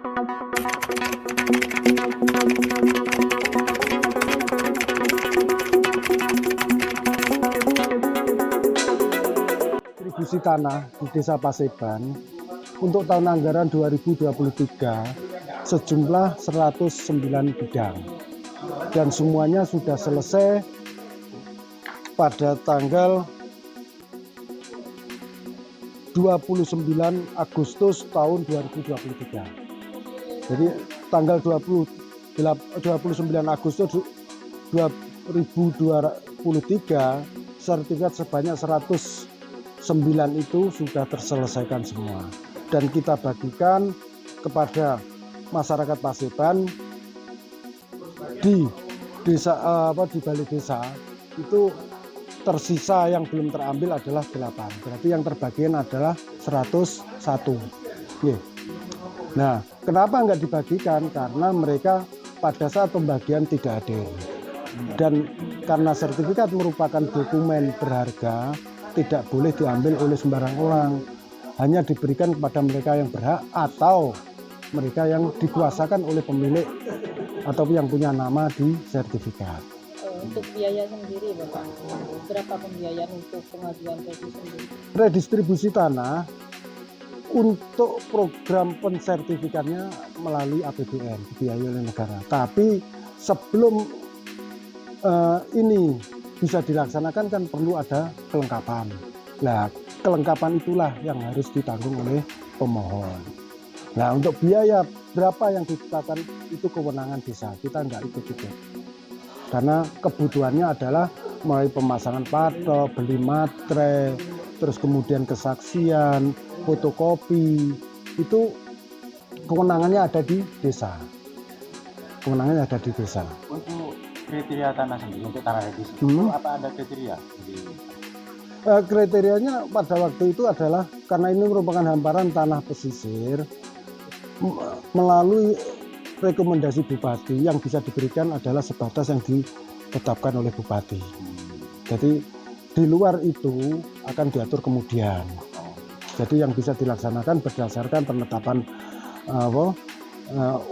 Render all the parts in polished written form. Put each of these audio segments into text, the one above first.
Distribusi tanah di Desa Paseban untuk tahun anggaran 2023 sejumlah 109 bidang dan semuanya sudah selesai pada tanggal 29 Agustus tahun 2023. Jadi tanggal 29 Agustus 2023 sertifikat sebanyak 109 itu sudah terselesaikan semua dan kita bagikan kepada masyarakat Paseban di desa di balai desa. Itu tersisa yang belum terambil adalah 8, berarti yang terbagian adalah 101. Nah, kenapa nggak dibagikan? Karena mereka pada saat pembagian tidak hadir, dan karena sertifikat merupakan dokumen berharga, tidak boleh diambil oleh sembarang orang, hanya diberikan kepada mereka yang berhak atau mereka yang dikuasakan oleh pemilik atau yang punya nama di sertifikat. Untuk biaya sendiri Bapak, berapa pembiayaan untuk pengajuan sendiri? Redistribusi tanah untuk program pensertifikatnya melalui APBN, dibiayai oleh negara. Tapi sebelum ini bisa dilaksanakan kan perlu ada kelengkapan. Nah, kelengkapan itulah yang harus ditanggung oleh pemohon. Nah, untuk biaya berapa yang ditetapkan itu kewenangan desa, kita nggak ikut-ikut. Karena kebutuhannya adalah mulai pemasangan patok, beli materai, terus kemudian kesaksian, fotokopi, itu kewenangannya ada di desa. Kewenangannya ada di desa. Untuk kriteria tanah sendiri, untuk tanah redis itu apa ada kriteria? Kriterianya pada waktu itu adalah karena ini merupakan hamparan tanah pesisir, melalui rekomendasi bupati yang bisa diberikan adalah sebatas yang ditetapkan oleh bupati. Jadi di luar itu akan diatur kemudian. Jadi yang bisa dilaksanakan berdasarkan penetapan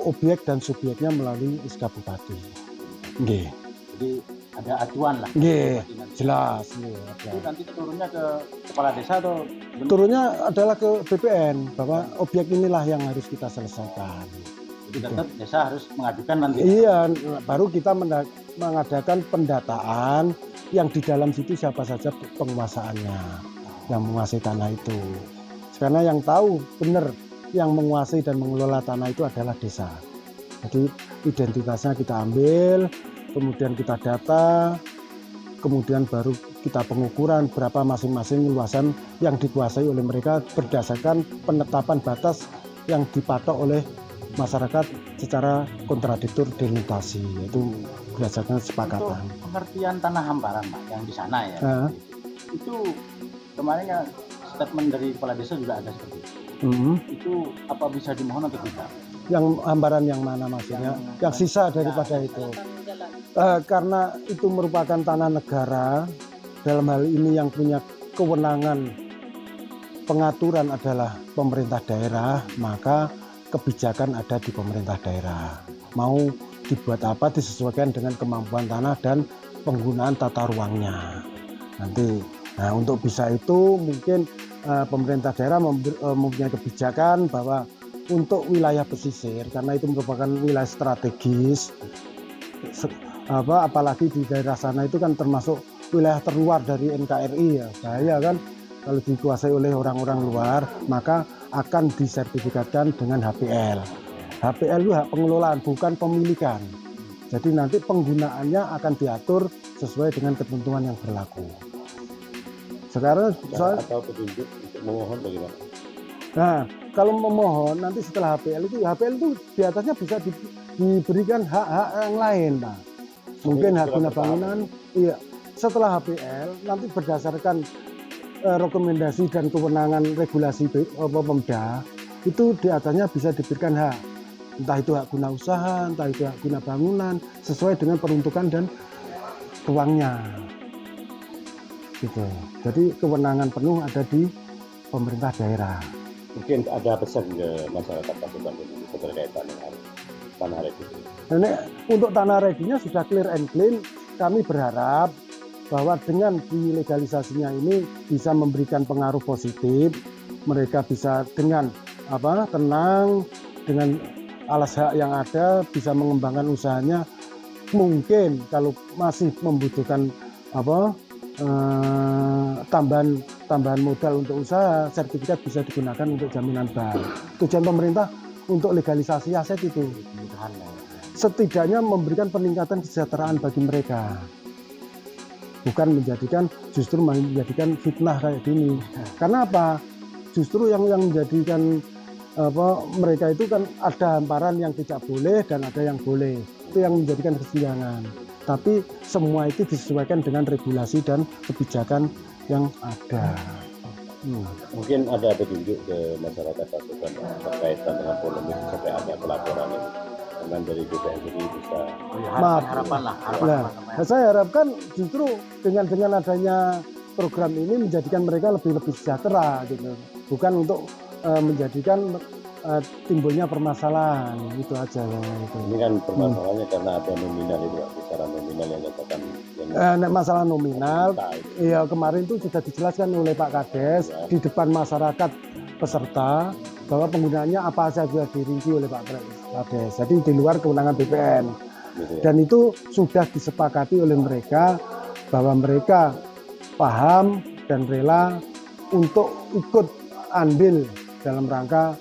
objek dan subjeknya melalui SK Bupati. Nggih. Jadi ada acuan lah. Nggih, jelas. Itu nanti turunnya ke kepala desa atau? Turunnya adalah ke BPN, bahwa objek inilah yang harus kita selesaikan. Jadi tetap desa harus mengajukan nanti. Iya, baru kita mengadakan pendataan yang di dalam situ siapa saja penguasaannya, yang menguasai tanah itu. Karena yang tahu benar yang menguasai dan mengelola tanah itu adalah desa. Jadi identitasnya kita ambil, kemudian kita data, kemudian baru kita pengukuran berapa masing-masing luasan yang dikuasai oleh mereka berdasarkan penetapan batas yang dipatok oleh masyarakat secara kontradiktor delimitasi, yaitu berdasarkan kesepakatan. Untuk pengertian tanah hamparan Pak, yang di sana ya, itu kemarin ya statement dari kepala desa juga ada seperti itu. Itu apa bisa dimohon atau tidak? Yang hamparan yang mana maksudnya? Yang sisa daripada itu. Karena itu merupakan tanah negara, dalam hal ini yang punya kewenangan pengaturan adalah pemerintah daerah, maka kebijakan ada di pemerintah daerah. Mau dibuat apa disesuaikan dengan kemampuan tanah dan penggunaan tata ruangnya. Nanti, nah untuk bisa itu mungkin pemerintah daerah mempunyai kebijakan bahwa untuk wilayah pesisir, karena itu merupakan wilayah strategis, apalagi di daerah sana itu kan termasuk wilayah terluar dari NKRI ya, bahaya kan kalau dikuasai oleh orang-orang luar, maka akan disertifikatkan dengan HPL. HPL itu hak pengelolaan, bukan pemilikan. Jadi nanti penggunaannya akan diatur sesuai dengan ketentuan yang berlaku. Sekarang atau petunjuk untuk memohon bagaimana? Nah, kalau memohon nanti setelah HPL itu di atasnya bisa diberikan hak-hak yang lain, Pak. Mungkin hak guna bangunan, iya. Setelah HPL nanti berdasarkan rekomendasi dan kewenangan regulasi Pemda, itu di atasnya bisa diberikan hak, entah itu hak guna usaha, entah itu hak guna bangunan, sesuai dengan peruntukan dan ruangnya. Gitu. Jadi kewenangan penuh ada di pemerintah daerah. Mungkin ada pesan ke masyarakat Pasuruan ini berkaitan dengan tanah ready. Ini untuk tanah ready-nya sudah clear and clean. Kami berharap bahwa dengan dilegalisasinya ini bisa memberikan pengaruh positif. Mereka bisa dengan tenang, dengan alas hak yang ada bisa mengembangkan usahanya. Mungkin kalau masih membutuhkan tambahan modal untuk usaha, sertifikat bisa digunakan untuk jaminan bank. Tujuan pemerintah untuk legalisasi aset itu setidaknya memberikan peningkatan kesejahteraan bagi mereka, bukan justru menjadikan fitnah kayak gini. Karena apa? Justru yang menjadikan mereka itu kan ada hamparan yang tidak boleh dan ada yang boleh, itu yang menjadikan kesenjangan. Tapi semua itu disesuaikan dengan regulasi dan kebijakan yang ada. Mungkin ada petunjuk ke masyarakat Pasuruan berkaitan dengan polemik sampai ada pelaporan ini. Dengan dari BPN sendiri bisa. Harapan lah. Saya harapkan justru dengan adanya program ini menjadikan mereka lebih sejahtera gitu. Bukan untuk menjadikan timbulnya permasalahan, itu aja. Ini kan permasalahannya karena ada nominal itu, bicara nominal yang katakan. Masalah nominal, iya kemarin itu sudah dijelaskan oleh Pak Kades di depan masyarakat peserta bahwa penggunaannya apa saja dirinci oleh Pak Kades. Jadi di luar kewenangan BPN. Dan itu sudah disepakati oleh mereka bahwa mereka paham dan rela untuk ikut andil dalam rangka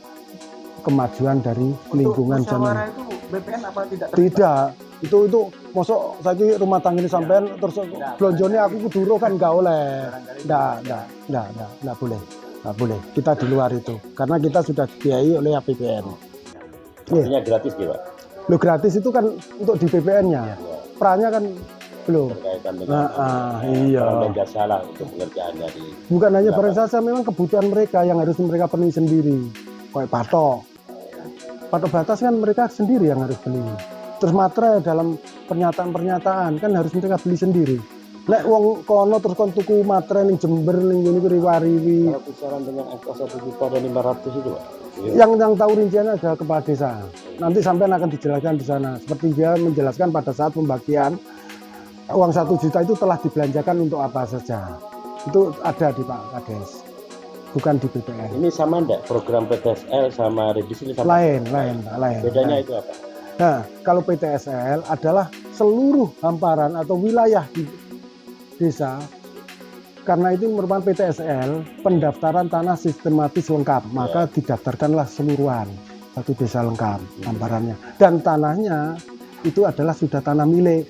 kemajuan dari lingkungan zaman. Itu BPN apa tidak? Tidak, itu mosok saiki rumah tangga ini sampean terus blonjone aku kuduro kan nggak oleh. Nggak boleh. Kita di luar itu karena kita sudah dibiayai oleh APBN. Artinya gratis gitu, Pak. Lo gratis itu kan untuk di BPN-nya. Perannya kan belum. Berkaitan dengan iya. dan jasa lah untuk pengerjaannya di. Bukan hanya barang jasa, memang kebutuhan mereka yang harus mereka penuhi sendiri. Kayak patok batas kan mereka sendiri yang harus beli. Terus materai dalam pernyataan kan harus mereka beli sendiri. Lek wong kono terus kon tuku materai ning Jember ning ngene iki riwariwi. Kalau kisaran dengan angka 1.500.000 itu, Pak. Yang tahu rinciannya ada kepala desa. Nanti sampai akan dijelaskan di sana. Seperti dia menjelaskan pada saat pembagian uang 1 juta itu telah dibelanjakan untuk apa saja. Itu ada di Pak Kades. Bukan di BPN. Ini sama enggak program PTSL sama revisi ini sama? Lain. Bedanya itu apa? Nah, kalau PTSL adalah seluruh hamparan atau wilayah di desa. Karena itu merupakan PTSL, pendaftaran tanah sistematis lengkap, maka didaftarkanlah seluruhan satu desa lengkap hamparannya. Dan tanahnya itu adalah sudah tanah milik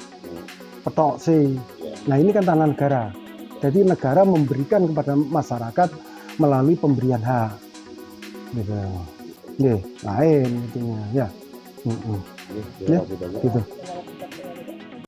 petok C. Nah, ini kan tanah negara. Jadi negara memberikan kepada masyarakat melalui pemberian hak, gitu. Lain intinya, ya. Terima kasih banyak. Gitu.